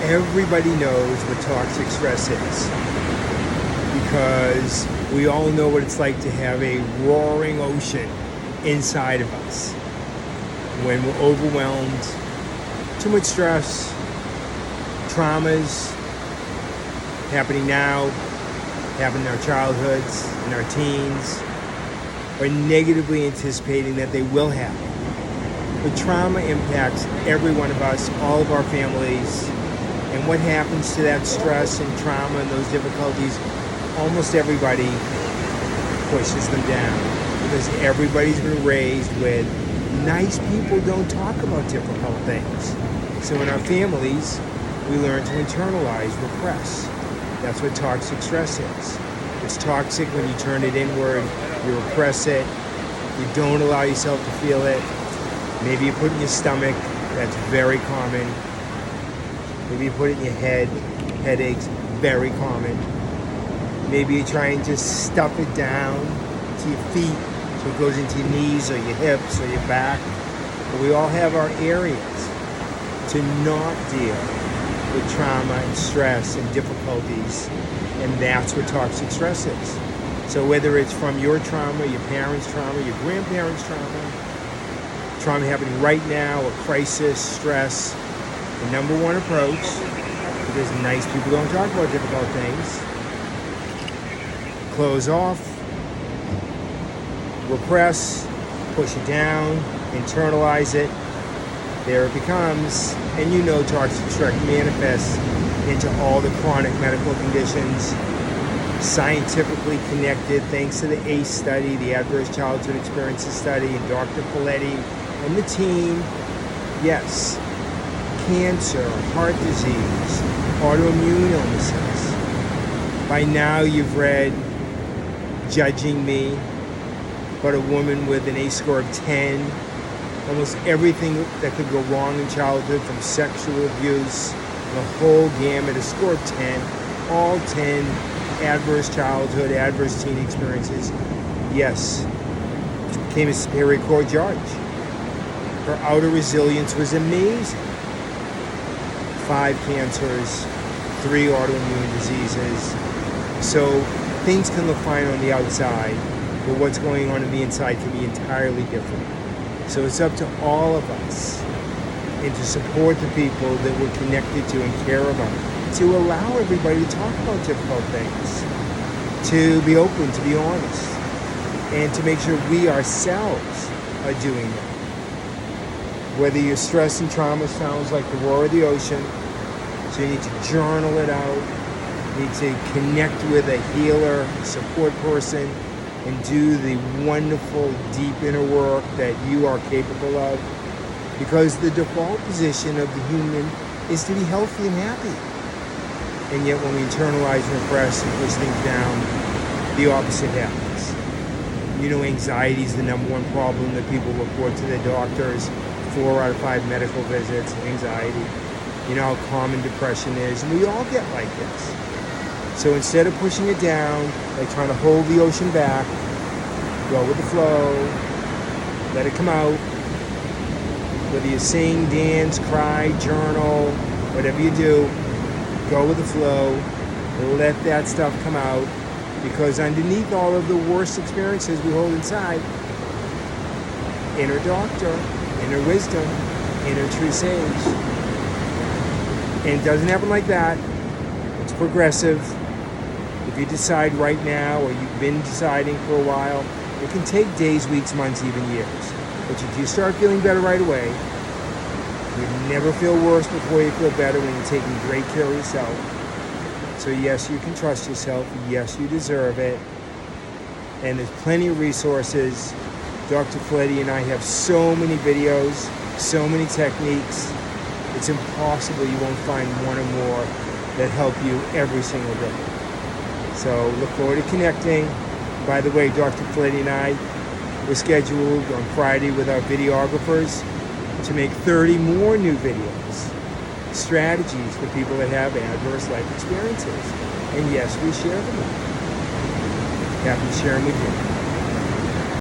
Everybody knows what toxic stress is because we all know what it's like to have a roaring ocean inside of us when we're overwhelmed, too much stress, traumas happening now, happening in our childhoods, in our teens, or negatively anticipating that they will happen. But trauma impacts every one of us, all of our families, and what happens to that stress and trauma and those difficulties, almost everybody pushes them down because everybody's been raised with nice people don't talk about difficult things. So in our families, we learn to internalize, repress. That's what toxic stress is. It's toxic when you turn it inward, you repress it, you don't allow yourself to feel it. Maybe you put it in your stomach, that's very common. Maybe you put it in your head, headaches, very common. Maybe you try and just stuff it down to your feet so it goes into your knees or your hips or your back. But we all have our areas to not deal with trauma and stress and difficulties, and that's what toxic stress is. So whether it's from your trauma, your parents' trauma, your grandparents' trauma happening right now, a crisis, stress, the number one approach, because nice people don't talk about difficult things, close off, repress, push it down, internalize it. There it becomes, and you know toxic stress manifests into all the chronic medical conditions, scientifically connected thanks to the ACE study, the Adverse Childhood Experiences study, and Dr. Felitti and the team. Yes, cancer, heart disease, autoimmune illnesses. By now you've read Judging Me, but a woman with an ACE score of 10, almost everything that could go wrong in childhood, from sexual abuse, the whole gamut, a score of 10, all 10 adverse childhood, adverse teen experiences. Yes, became a Superior Court judge. Her outer resilience was amazing. 5 cancers, 3 autoimmune diseases. So things can look fine on the outside, but what's going on in the inside can be entirely different. So it's up to all of us, and to support the people that we're connected to and care about, to allow everybody to talk about difficult things, to be open, to be honest, and to make sure we ourselves are doing that. Whether your stress and trauma sounds like the roar of the ocean, so you need to journal it out, you need to connect with a healer, support person, and do the wonderful deep inner work that you are capable of. Because the default position of the human is to be healthy and happy. And yet when we internalize and repress and push things down, the opposite happens. You know, anxiety is the number one problem that people report to their doctors. 4 out of 5 medical visits, anxiety. You know how common depression is, and we all get like this. So instead of pushing it down, like trying to hold the ocean back, go with the flow, let it come out. Whether you sing, dance, cry, journal, whatever you do, go with the flow, let that stuff come out, because underneath all of the worst experiences we hold inside, inner doctor, inner wisdom, inner true sage. And it doesn't happen like that. It's progressive. If you decide right now, or you've been deciding for a while, it can take days, weeks, months, even years. But if you start feeling better right away, you never feel worse before you feel better when you're taking great care of yourself. So yes, you can trust yourself. Yes, you deserve it. And there's plenty of resources. Dr. Felitti and I have so many videos, so many techniques. It's impossible you won't find one or more that help you every single day. So look forward to connecting. By the way, Dr. Felitti and I were scheduled on Friday with our videographers to make 30 more new videos, strategies for people that have adverse life experiences. And yes, we share them. Happy to share them with you.